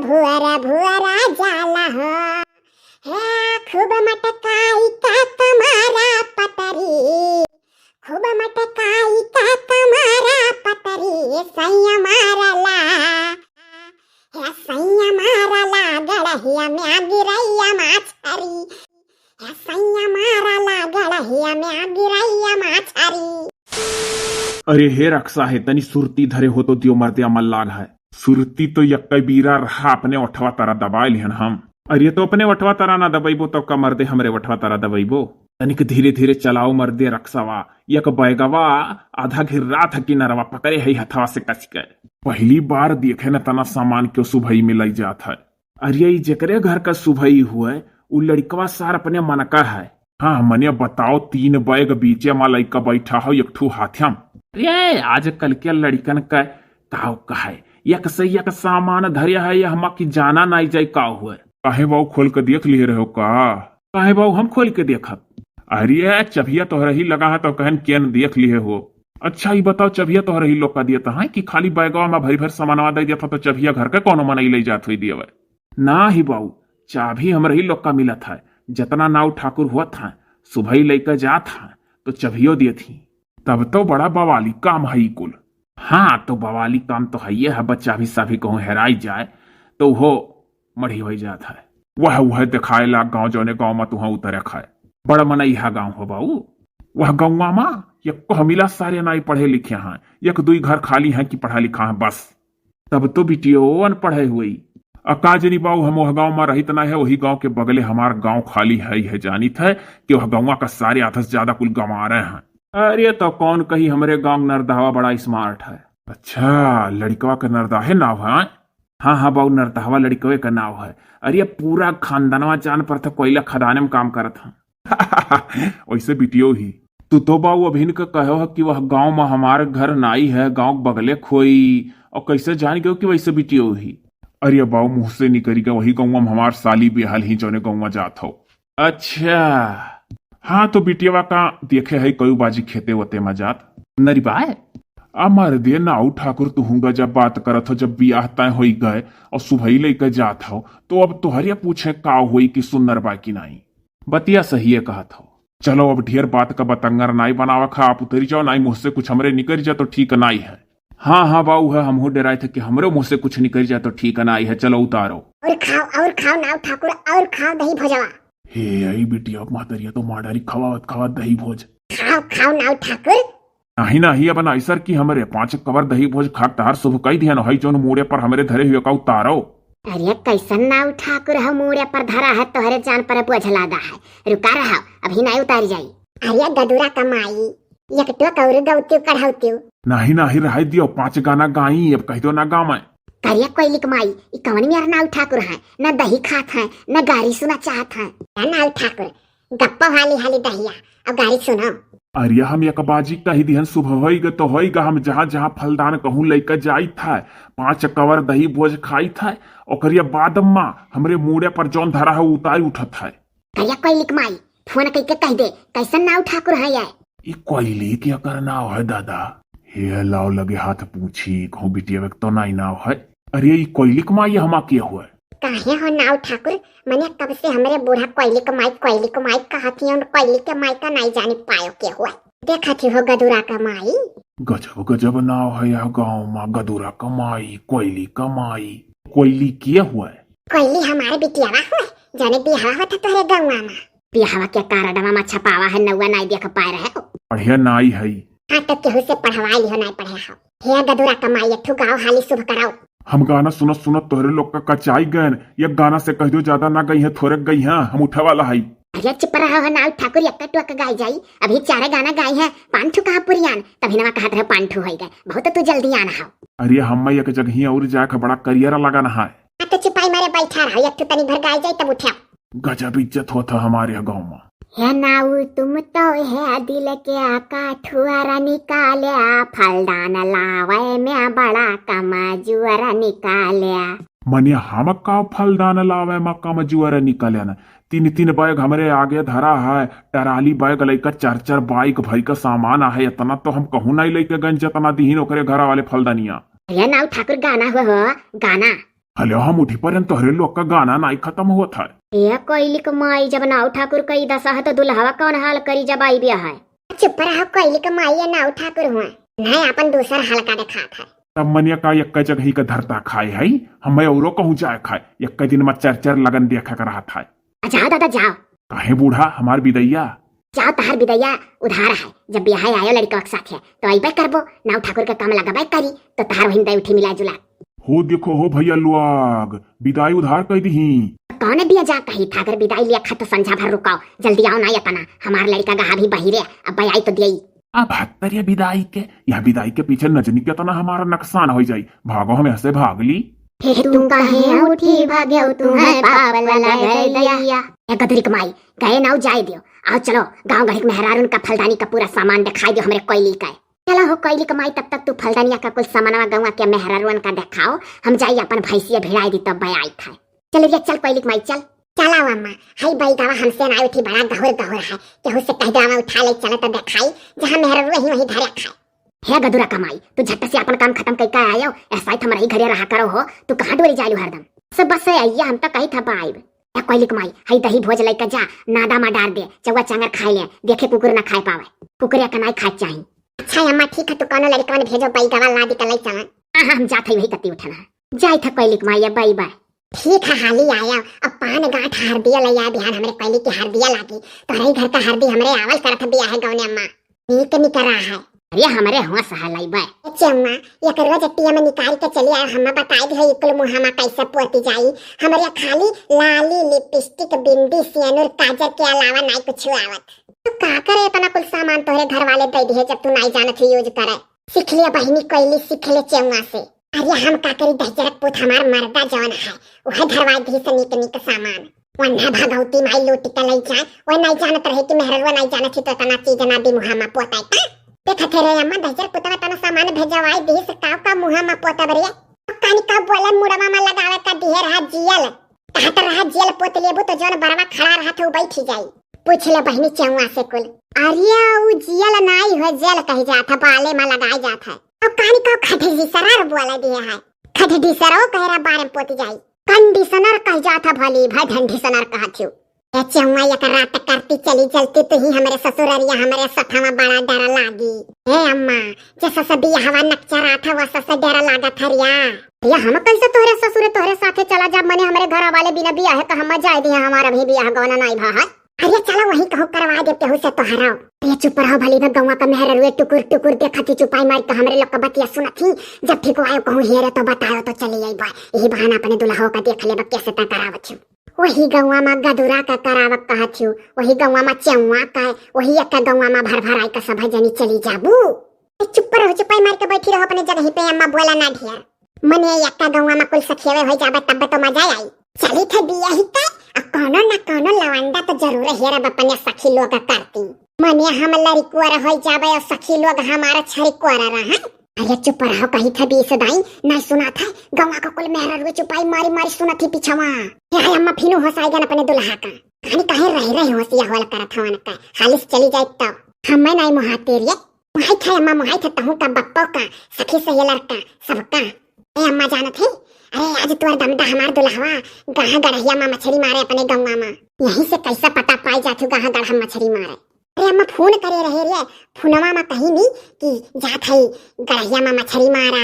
भुअरा भुअरा जाला हो, हे खूब मटकाई का तुम्हारा पतरी, खूब मटकाई का तुम्हारा पतरी, सैया मारला, हे सैया मारला गड़हिया में गिरैया माछरी, हे सैया मारला गड़हिया में गिरैया माछरी। अरे हे रक्षा है तनी सुरती धरे हो तो दियो मर्दे अमल लाग है। सुरती तो यक्का बीरा रहा अपने वठवा तारा दबा लिहन हम। अरे तो अपने वठवा तारा ना दबाइबो तो का मर्दे हमरे वठवा तारा दबाइबो। तनिक धीरे धीरे चलाओ मर्दे रक्षावा, यक बैगवा आधा घिर्रा था कि नरवा पकड़े है हथवा से कस के। पहली बार देखे न तना सामान क्यों सुभई में लई जात है। अरे जकरे घर का सुभई हुए उ लड़कवा सार अपने मनका है। हाँ मने बताओ 3 बैग बीचे मा लइका बैठा हो एकठू हाथ्यम। अरे आजकल के लड़कन का काव कहे यक से यक सामान धरिया है या हम की जाना नहीं जाए का हुए। काहे बाऊ खोल के देख लिए रहो का? काहे बाऊ हम खोल के देखत? अरे चबिया तो रही लगा है तो कहन केन देख लिए हो। अच्छा ये बताओ चबिया तो रही लोग का दिया है कि खाली बैगवा में भरी भर सामानवा दे दिया था तो चबिया घर के कोनो मनई ले जात हुई दिया ना ही बाऊ चाबी हम रही लोग का मिला था। जितना नाव ठाकुर हुआ था सुबह लेकर जात था तो चबियो दिए थी। तब तो बड़ा बवाली काम है कुल। हाँ तो बवाली काम तो है ये है, बच्चा भी सभी कहूँ हेराई जाए तो वो मढ़ी हो जाता है। वह दिखाए ला गाँव जौने गाँव में तुहा उतर खाए बड़ा मनई है गाँव हो बाऊ। वह गाँव में एक मिला सारे नाई पढ़े लिखे हैं, 1-2 घर खाली हैं कि पढ़ा लिखा है बस। तब तो बिटियो अनपढ़े हुई अकाजनी बाऊ हम वह गाँव में रहित ना है, वही गाँव के बगले हमारा गाँव खाली है जानित है कि वह गाँव का सारे आधा से ज्यादा कुल गंवा रहे हैं। अरे तो कौन कही हमरे गांव नरदहवा बड़ा स्मार्ट है। अच्छा लड़कवा का नरदाहे नाव है? हाँ हाँ बाऊ नरदहवा लड़कवे का नाव है। अरे पूरा खानदानवा जान पर था कोयला खदाने में काम करत है। वैसे बिटियो ही तू तो बाऊ अभिन का कहो है कि वह गांव में हमारे घर नाई है, गांव बगले खोई और कैसे जान गयो कि वैसे बिटियो ही? अरे बाऊ मुंह से निकली गया वही गाँव में हमार साली बेहाल ही जौने गाँव में जात हो। अच्छा हाँ तो बिटियावा का देखे है कई बाजी खेते वते मजात नरी बाय अमर दे नाऊ ठाकुर तुहूंगा जब बात करत हो जब बियाह तय हो गए और सुबह लेकर जात हो तो अब तुहरिया पूछे का हुई कि सुनर बा की नहीं। बतिया सही है कहत हो। चलो अब ढेर बात का बतंगर नाई बनावा खा आप उतरी जाओ नाई मुझसे कुछ हमरे निकल जाए तो ठीक नाई है। हाँ हाँ बाऊ है हम डराए थे कि हमरे मुँह से कुछ निकल जाए तो ठीक नाई है। चलो उतारो और खाओ नाऊ ठाकुर और खाओ दही भोजवा। हे आई बिटिया मातरिया तो माडारी खवावत दही भोज खाओ नाऊ ठाकुर। नहीं अब ऐसर की हमरे 5 कवर दही भोज खाक तार शुभ कई दिया है जोन मूड़े पर हमरे धरे हुए का उतारो। अरे कैसन नाऊ ठाकुर है मूड़े पर धरा है तोहरे जान पर बोझलादा है। रुका रहा अभी नहीं उतारी जाई। अरे गदुरा कमाई एकटो कौर गौतियो कढ़ाउतियो नहीं रह दियो 5 गाना गाई अब कह दो ना गाँव में करिया कोयली कमाई कौन मेरा नाऊ ठाकुर है न दही खात है न गारी सुना चाहत है। नाऊ ठाकुर गप्पा हाली दहिया अब गारी सुना। अरे हम एक बाजी कही दिहन सुबह होइगा तो होइगा हम जहाँ जहाँ फलदान कहूँ लेकर जाई था 5 कवर दही भोज खाई था और बाद माँ हमरे मुड़े पर जौन धरा है उतारी उठत है। करिया कोयली कमाई फोन करके कह दे कैसन नाऊ ठाकुर है ये कोयली क्या करना है दादा? हे लाओ लगे हाथ पूछी कहूँ बिटिया तो नहीं नाव है। अरे ये कोयली कमाई हमा के हुआ काहे हो नाऊ ठाकुर मने कब से हमरे बूढ़ा कोयली कमाई कहती है कोयली कमाई का नहीं जाने पायो के हुआ। देखती हो गदुरा कमाई गजब नाव है यह गाँव में गदुरा कमाई कोयली कमाई। कोयली किया हुआ है? कोयली हमारे बिटियावा हुआ जाने बिहावा होता तोहरे गाँव में बिहावा के कारडवा में छपावा है नौवा नहीं देख पाए रहे बढ़िया नाई है। हाँ तो केहू से पढ़वा लियो नहीं पढ़े हो। हे गदुरा कमाई एकठू गाँव हाली शुभ कराओ। हम गाना सुनत तोहरे लोग का कचाई गए एक गाना से कह दो ज्यादा ना गई है थोड़े गई है हम उठा वाला है। अरे चुप रहा हो नाऊ ठाकुर एक टुक गाई जाई अभी 4 गाना गाई है 5 कहा पुरियान तभी नवा कहत रहे 5 हो गए बहुत तो जल्दी आना हो। अरे हम एक जगह और जाके बड़ा करियर लगाना है। तो चुपाई मारे बैठा रहो एक तनी भर गाई जाई तब उठा। गजब इज्जत होता हमारे गाँव में। है नाऊ तुम तो है दिल के काठुआरा निकाल्या फलदान लावे में बड़ा कमजुआरा निकाल्या। मने हम का फलदान लावे में कमजुआरा निकाल्या ना 3 बैग हमरे आगे धरा है टराली बैग लेकर 4 बाइक भरी का सामान है इतना तो हम कहूँ नहीं लेके गंज जितना दीन ओकरे घर वाले फलदानिया। अरे नाऊ ठाकुर गाना हुआ हो गाना हले हम उठीपर्यंत तोहरे लोग का गाना नहीं खत्म होत है। ये कोयली को माई जब नाव ठाकुर कई दशा है तो दुल्हवा कौन हाल करी जब आई बिया है। चुप रहो, कोयली को माई या नाव ठाकुर हुआ नहीं अपन दूसरा हल्का दिखात है। तब मनिया का एक जगह ही का धरता खाए है, हमें औरो कहूँ जाए खाए, एक दिन में चर लगन देखा कर रहा था। जाओ दादा जाओ। काहे बूढ़ा हमार बिदैया जाओ, तहार बिदैया उधार है, जब ब्याह आयो लड़का के साथ है तो आई करबो, नाव ठाकुर का काम लगाबे करी तो तहार वही दई उठी मिला जुला। हो देखो हो भैया लुआग विदाई उधार कह दी। कौन बिया जा कही था, अगर विदाई लिया खा तो संझा भर रुकाओ, जल्दी आओ ना यतना, हमार लड़का गहा भी बहिरे अब आई तो दियई। अब हत्तर विदाई के यह विदाई के पीछे नजनी के तना हमारा नुकसान हो जाई, भागो हम ऐसे भाग ली। तुम कहे उठी भाग्यो तुम्हें पावल लगैया। ए गदरी कमाई गए नाउ जाए दियो, आओ चलो गांव घर में मेहरारून का फलदानी का पूरा सामान दिखाई दियो हमरे कोयली का। चलो हो कोयली कमाई, तब तक तू फलदानिया का कुल सामानवा गौवा के मेहरारून का दिखाओ, हम जाई अपन भैंसिया भिड़ाई दी तब आई था। चल रे चल कोयली कमाई चल। चला अम्मा, हाई बाई गावा हमसे ना उठी, बड़ा गहुर गहुर है, केहू से कह देवा उठा ले चले तो दिखाई, जहां मेहरारू वहीं वहीं धरे खाए। हे गदुरा कमाई, तू झट से अपन काम खत्म करके आयो, ऐसा ही हमारे ही घरे रहा करो हो, तू कहाँ डोरी जालू हरदम। सब बस आइया, हम तो कही था पाइब। या कोयली कमाई हाई दही भोज लइका जा, नादा मा डार दे, चौवा चांगर खाए ले, देखे कुकुर ना खाए पावे, कुकुरिया का नहीं खाए चाहिए। अच्छा अम्मा ठीक है, तू कौनो लड़का ने भेजो बाई गवा ला दी कल चला। हां हम जात है वही कती उठना जाई था कोयली कमाई। बाई बाय ठीक है, हाली आया, अब पान गांठ हार दिया लैया बिहान हमरे कोयली की हार दिया लागी, तोरे घर का हार दी हमरे आवल करत बिया है गौने अम्मा, नीक नहीं कर रहा है। अरे हमारे हुआ सहालाई बाय चम्मा, ये करवा जट्टिया में निकाल के चली आया, हम बताई दी है इकुल मुहामा कैसे पोती जाई, हमारे खाली लाली लिपस्टिक बिंदी सियानुर काजल के अलावा नहीं कुछ आवत। तो का करे इतना कुल सामान तोरे घर वाले दे दी है, जब तू नहीं जानत है यूज करे। सीख लिया बहिनी कोयली, सीख ले चम्मा से। अरे हम का करी दहजरत पूत हमार मर्दा जौन है वह धरवा दी से निक निक सामान, वन्ना भगवती माई लूटी का लई जाए, वह नहीं जानत रहे कि मेहरवा नहीं जानत थी तो तना चीज ना दी मुहामा पोताई। देखा थे रे अम्मा दहजर पुतवा तना सामान भेजवाई दी से का मुहामा पोता बरिया, कानी का बोला मुड़मा में लगावे का दिहे रहा जियल, कहत रहा जियल पोत लेबू तो जौन बरवा खड़ा रहा था बैठ जाई। पूछ ले बहिनी चौवा से कुल, अरे उ जियल नहीं हो जेल कही जात है, बाले में लगाई जात है। अब कानी का खटडी सरार बोला दिया है, खटडी सरो कहरा बारे में पोती जाई, कंडीशनर कह जात है भली भाई कंडीशनर कहा थियो। ए चौवा एक रात करती चली चलती तो ही हमारे ससुररिया हमारे सथवा बड़ा डर लागी। हे अम्मा जैसा सदी हवा नक्चरा था वैसा से डर लागा था रिया हम कैसे तोहरे ससुर तोहरे साथे चला जा, मने हमारे घर वाले बिना बियाह का हम जाए दिया, हमारा भी बियाह गौना नहीं भा। अरे चलो वही कहो करवा दे केहू से तोहराओ। ये चुप रहो भली भग गौवा का मेहर टुकुर टुकुर देखती चुपाई मार तो हमरे लोग का बतिया सुनथी, जब ठीक आयो कहूं हेरे तो बताओ तो चली आई बा, यही बहाना अपने दुल्हा का देख ले कैसे ता करावत छु। वही गौवा में गदुरा का करावत कहत छु, वही गौवा में चौवा का, वही एक गौवा में भर भर आई का सब जनी चली जाबू। चुप रहो चुपाई मार के बैठी रहो अपने जगह पे, अम्मा बोला ना ढेर, मने एक गौवा में कुल सखियावे हो जाबे तब तो मजा आई। चली थे बिया ही का कोनो न कोनो लवंडा तो जरूर हेरा अपने सखी लोग करती, मने हम लड़ी कुआरा हो जाबे और सखी लोग हमारा छड़ी कुआरा रहा। अरे चुप रहो कही था बीस दाई नहीं सुना था, गौवा का कुल मेहर रुए चुपाई मारी मारी सुना थी पीछवा। हे अम्मा फिनु हंसाएगा अपने दुल्हा का, कहानी कहे रही हंसिया होला करत हवन का, हालिस चली जाए तो हम नहीं मुहाते रे मुहाई था अम्मा, मुहाई था तहु का बप्पो का सखी सहेलर का सबका। ए अम्मा जानत है, अरे आज तोर दमदा हमार दुल्हवा गाहा गढ़िया में मछली मारे अपने गौवा में, यहीं से कैसा पता पाई जाथु गाहा गढ़ा मछली मारे। अरे अम्मा फोन करे रहे रे, फोनवा में कही नहीं कि जात है गढ़िया में मछली मारा।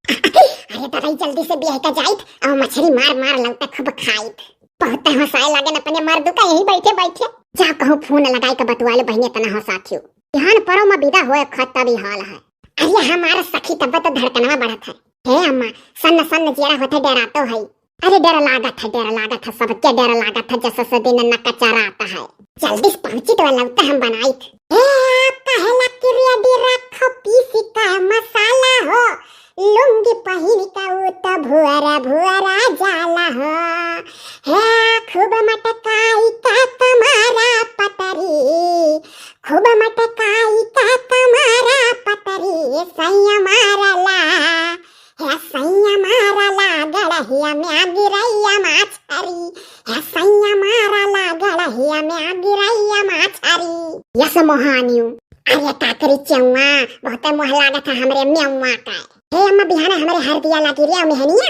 अरे दवाई जल्दी से बियाह का जाइत और मछली मार मार लगता खूब खाइत, बहुत हंसाए लगे अपने मर्द का यही बैठे बैठे। जा कहूँ फोन लगाई का बतवाले बहने तना हंसाथियो, ध्यान परो में विदा होए खत्ता भी हाल है। अरे हमारा सखी तब तो धड़कनवा बढ़त है। हे अम्मा सन्न सन्न जेरा होते डरातो है, अरे डर लागत है सबके डर लागत है, जैसा से दिन नक्का चराता है। जल्दी से पहुंची तो लगता हम बनाई थे। कहला कि रेडी रखो पीसी का मसाला हो, लुंगी पहिन का उत भुअरा भुअरा जाला हो, है खूब मटकाई का तुम्हारा पतरी, खूब मटकाई का तुम्हारा पतरी, सैया मारला है सैया मारला गड़हिया में गिरैया माछरी, है सैया मारला गड़हिया में गिरैया माछरी। यस मोहानियो अरे काकरी चौवा बहुत मोह लागत है हमरे मेवा का। हे अम्मा बिहाना हमरे हर दिया लागी रे मेहनिया,